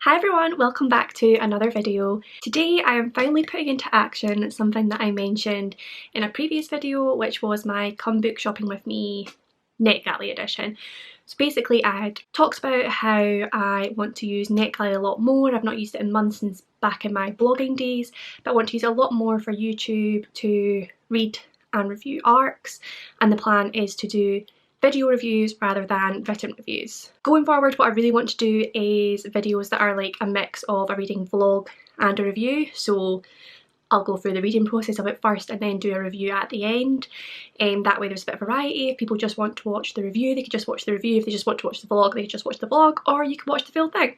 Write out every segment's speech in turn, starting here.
Hi everyone, welcome back to another video. Today I am finally putting into action something that I mentioned in a previous video, which was my Come Book Shopping With Me NetGalley edition. So basically I had talked about how I want to use NetGalley a lot more. I've not used it in months since back in my blogging days, but I want to use it a lot more for YouTube to read and review arcs, and the plan is to do video reviews rather than written reviews. Going forward, what I really want to do is videos that are like a mix of a reading vlog and a review. So I'll go through the reading process of it first and then do a review at the end. That way there's a bit of variety. If people just want to watch the review, they could just watch the review. If they just want to watch the vlog, they could just watch the vlog, or you can watch the full thing.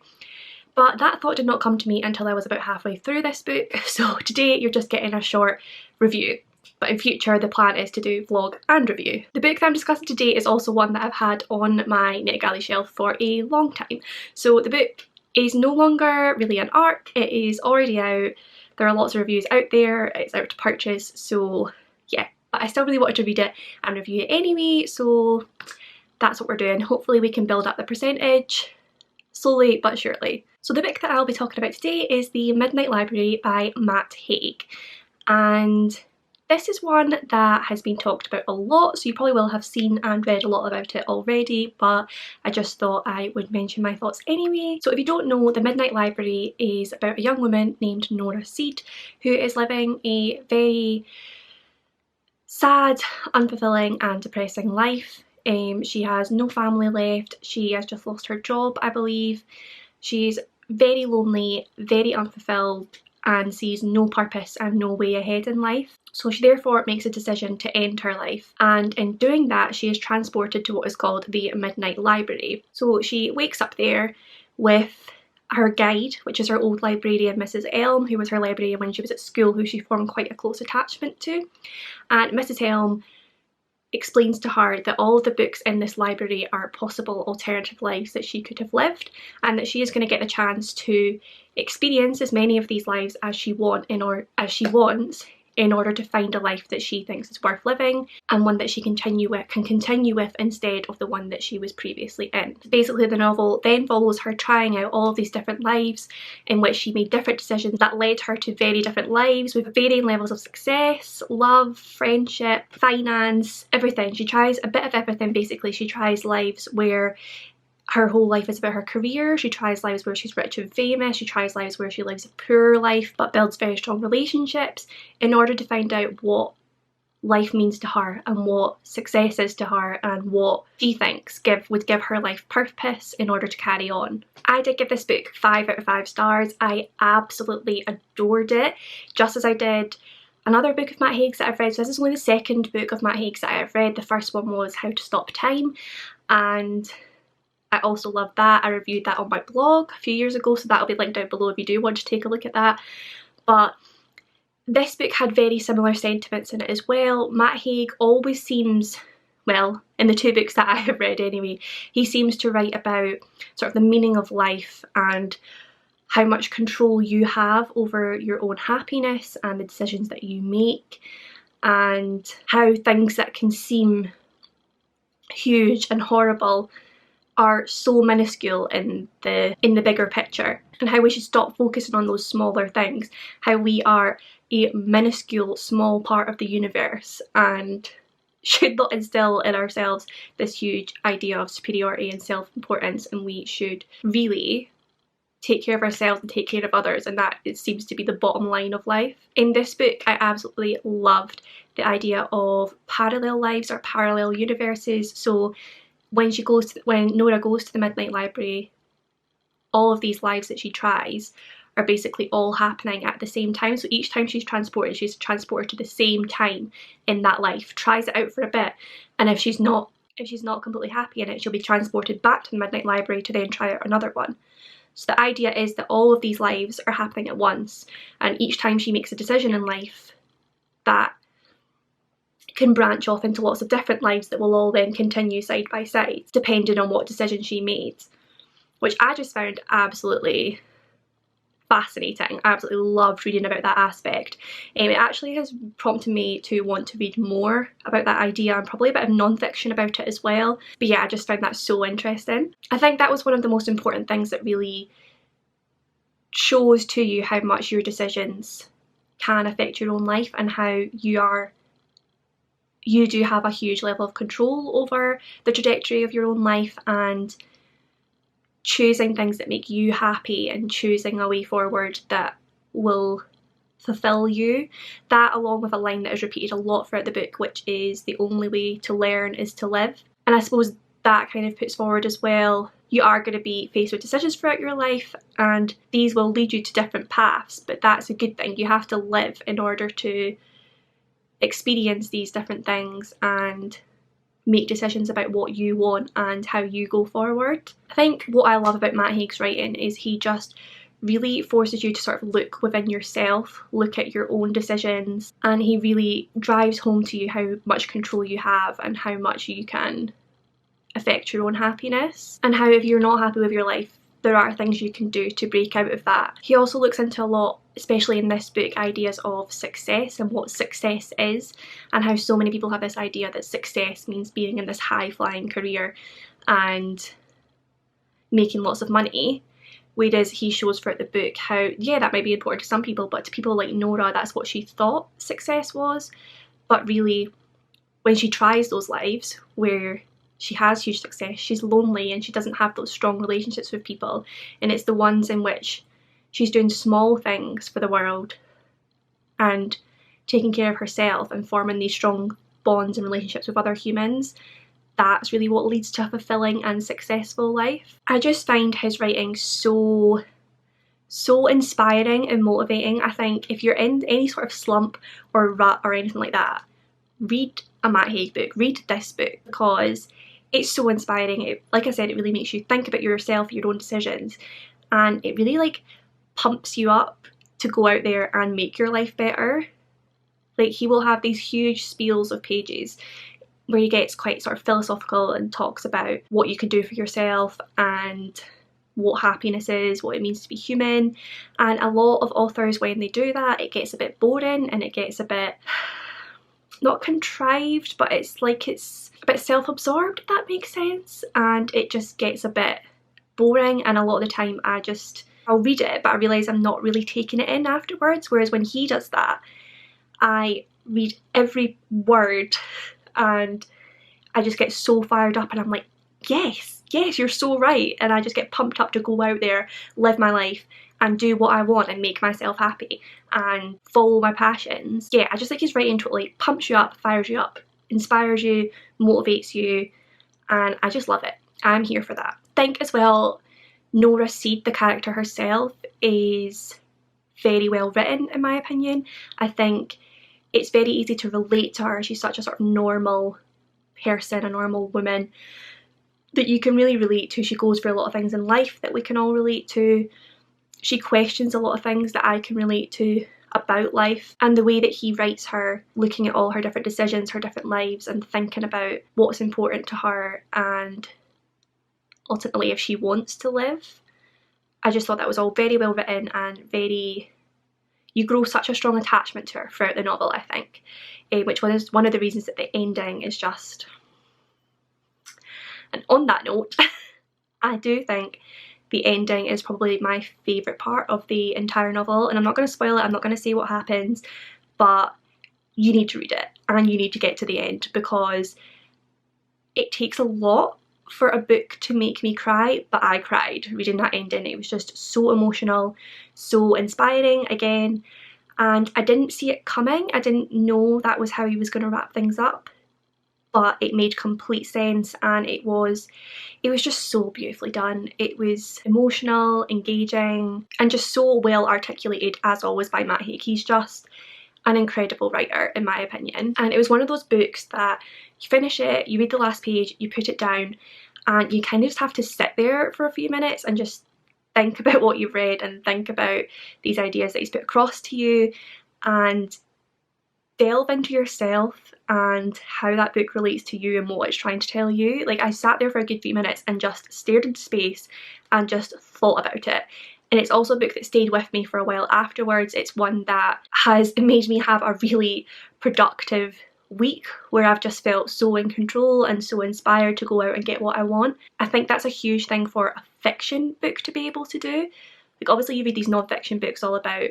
But that thought did not come to me until I was about halfway through this book. So today you're just getting a short review. But in future the plan is to do vlog and review. The book that I'm discussing today is also one that I've had on my NetGalley shelf for a long time. So the book is no longer really an arc, it is already out. There are lots of reviews out there, it's out to purchase, so yeah. But I still really wanted to read it and review it anyway, so that's what we're doing. Hopefully we can build up the percentage slowly but surely. So the book that I'll be talking about today is The Midnight Library by Haig. And this is one that has been talked about a lot, so you probably will have seen and read a lot about it already, but I just thought I would mention my thoughts anyway. So if you don't know, The Midnight Library is about a young woman named Nora Seed who is living a very sad, unfulfilling and depressing life. She has no family left, she has just lost her job, I believe. She's very lonely, very unfulfilled, and sees no purpose and no way ahead in life. So she therefore makes a decision to end her life, and in doing that she is transported to what is called the Midnight Library. So she wakes up there with her guide, which is her old librarian Mrs. Elm, who was her librarian when she was at school, who she formed quite a close attachment to. And Mrs. Elm explains to her that all of the books in this library are possible alternative lives that she could have lived, and that she is going to get the chance to experience as many of these lives as she wants in order to find a life that she thinks is worth living, and one that she can continue with instead of the one that she was previously in. Basically the novel then follows her trying out all of these different lives in which she made different decisions that led her to very different lives with varying levels of success, love, friendship, finance, everything. She tries a bit of everything basically. She tries lives where her whole life is about her career, she tries lives where she's rich and famous, she tries lives where she lives a poor life but builds very strong relationships in order to find out what life means to her and what success is to her and what she thinks would give her life purpose in order to carry on. I did give this book 5 out of 5 stars. I absolutely adored it, just as I did another book of Haig's that I've read. So this is only the second book of Haig's that I've read. The first one was How to Stop Time, and I also loved that. I reviewed that on my blog a few years ago, so that'll be linked down below if you do want to take a look at that. But this book had very similar sentiments in it as well. Haig always seems, well, in the 2 books that I have read anyway, he seems to write about sort of the meaning of life and how much control you have over your own happiness and the decisions that you make, and how things that can seem huge and horrible are so minuscule in the bigger picture, and how we should stop focusing on those smaller things, how we are a minuscule small part of the universe and should not instill in ourselves this huge idea of superiority and self-importance, and we should really take care of ourselves and take care of others, and that it seems to be the bottom line of life. In this book I absolutely loved the idea of parallel lives or parallel universes. So when Nora goes to the Midnight Library, all of these lives that she tries are basically all happening at the same time. So each time she's transported to the same time in that life, tries it out for a bit, and if she's not completely happy in it, she'll be transported back to the Midnight Library to then try out another one. So the idea is that all of these lives are happening at once, and each time she makes a decision in life, that can branch off into lots of different lives that will all then continue side by side depending on what decision she made, which I just found absolutely fascinating. I absolutely loved reading about that aspect. It actually has prompted me to want to read more about that idea, and probably a bit of non-fiction about it as well. But yeah, I just found that so interesting. I think that was one of the most important things that really shows to you how much your decisions can affect your own life and how you do have a huge level of control over the trajectory of your own life, and choosing things that make you happy and choosing a way forward that will fulfill you. That, along with a line that is repeated a lot throughout the book, which is the only way to learn is to live. And I suppose that kind of puts forward as well, you are going to be faced with decisions throughout your life and these will lead you to different paths, but that's a good thing. You have to live in order to experience these different things and make decisions about what you want and how you go forward. I think what I love about Matt Haig's writing is he just really forces you to sort of look within yourself, look at your own decisions, and he really drives home to you how much control you have and how much you can affect your own happiness, and how if you're not happy with your life, there are things you can do to break out of that. He also looks into a lot, especially in this book, ideas of success and what success is, and how so many people have this idea that success means being in this high-flying career and making lots of money. Whereas he shows throughout the book how, yeah, that might be important to some people, but to people like Nora, that's what she thought success was. But really, when she tries those lives where she has huge success, she's lonely and she doesn't have those strong relationships with people. And it's the ones in which she's doing small things for the world and taking care of herself and forming these strong bonds and relationships with other humans. That's really what leads to a fulfilling and successful life. I just find his writing so inspiring and motivating. I think if you're in any sort of slump or rut or anything like that, read a Matt Haig book, read this book, because it's so inspiring. It, like I said, it really makes you think about yourself, your own decisions, and it really like pumps you up to go out there and make your life better. Like, he will have these huge spiels of pages where he gets quite sort of philosophical and talks about what you can do for yourself and what happiness is, what it means to be human. And a lot of authors, when they do that, it gets a bit boring and it gets a bit, not contrived, but it's like it's a bit self-absorbed, if that makes sense, and it just gets a bit boring. And a lot of the time I'll read it, but I realise I'm not really taking it in afterwards, whereas when he does that, I read every word and I just get so fired up and I'm like, yes, you're so right, and I just get pumped up to go out there, live my life and do what I want and make myself happy and follow my passions. Yeah, I just think his writing totally pumps you up, fires you up, inspires you, motivates you, and I just love it. I'm here for that. I think as well, Nora Seed, the character herself, is very well written in my opinion. I think it's very easy to relate to her. She's such a sort of normal person, a normal woman that you can really relate to. She goes through a lot of things in life that we can all relate to. She questions a lot of things that I can relate to about life, and the way that he writes her, looking at all her different decisions, her different lives, and thinking about what's important to her and ultimately if she wants to live. I just thought that was all very well written and you grow such a strong attachment to her throughout the novel, I think, which was one of the reasons that the ending is just... And on that note, I do think the ending is probably my favourite part of the entire novel, and I'm not going to spoil it, I'm not going to say what happens, but you need to read it and you need to get to the end, because it takes a lot for a book to make me cry, but I cried reading that ending. It was just so emotional, so inspiring again, and I didn't see it coming. I didn't know that was how he was going to wrap things up, but it made complete sense, and it was just so beautifully done. It was emotional, engaging, and just so well articulated, as always, by Matt Haig. He's just an incredible writer in my opinion, and it was one of those books that you finish it, you read the last page, you put it down, and you kind of just have to sit there for a few minutes and just think about what you've read and think about these ideas that he's put across to you and delve into yourself and how that book relates to you and what it's trying to tell you. Like, I sat there for a good few minutes and just stared into space and just thought about it. And it's also a book that stayed with me for a while afterwards. It's one that has made me have a really productive week where I've just felt so in control and so inspired to go out and get what I want. I think that's a huge thing for a fiction book to be able to do, Like obviously you read these non-fiction books all about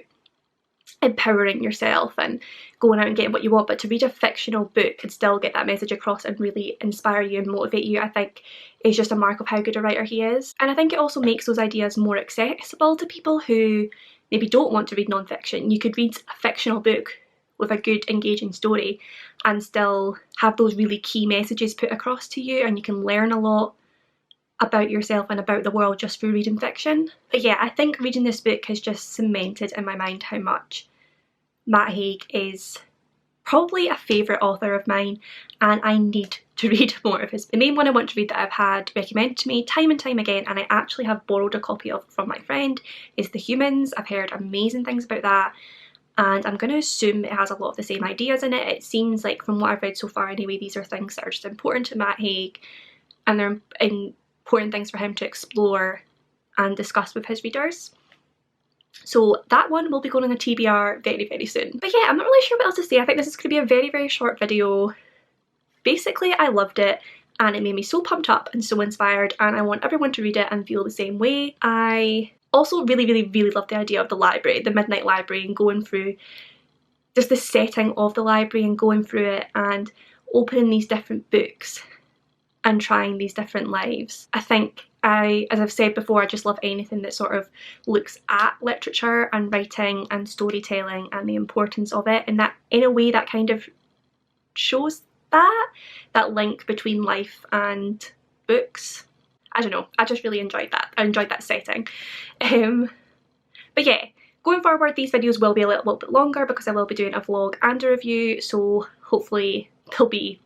empowering yourself and going out and getting what you want, but to read a fictional book and still get that message across and really inspire you and motivate you, I think is just a mark of how good a writer he is. And I think it also makes those ideas more accessible to people who maybe don't want to read non-fiction. You could read a fictional book with a good engaging story and still have those really key messages put across to you, and you can learn a lot about yourself and about the world just through reading fiction. But yeah, I think reading this book has just cemented in my mind how much Matt Haig is probably a favourite author of mine, and I need to read more of his. The main one I want to read that I've had recommended to me time and time again, and I actually have borrowed a copy of from my friend, is The Humans. I've heard amazing things about that, and I'm going to assume it has a lot of the same ideas in it. It seems like, from what I've read so far anyway, these are things that are just important to Matt Haig, and they're important things for him to explore and discuss with his readers. So that one will be going on a TBR very, very soon. But yeah, I'm not really sure what else to say. I think this is going to be a very, very short video. Basically, I loved it and it made me so pumped up and so inspired, and I want everyone to read it and feel the same way. I also really, really, really love the idea of the library, the Midnight Library, and going through just the setting of the library and going through it and opening these different books and trying these different lives. I think as I've said before, I just love anything that sort of looks at literature and writing and storytelling and the importance of it, and that in a way that kind of shows that link between life and books. I don't know, I just really enjoyed that. I enjoyed that setting. But yeah, going forward these videos will be a little bit longer because I will be doing a vlog and a review, so hopefully they'll be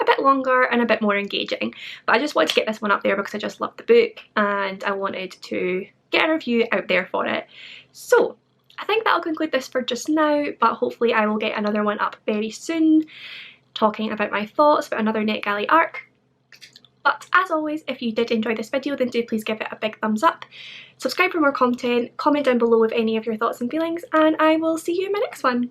a bit longer and a bit more engaging. But I just wanted to get this one up there because I just loved the book and I wanted to get a review out there for it. So I think that'll conclude this for just now, but hopefully I will get another one up very soon, talking about my thoughts about another NetGalley arc. But as always, if you did enjoy this video, then do please give it a big thumbs up, subscribe for more content, comment down below with any of your thoughts and feelings, and I will see you in my next one.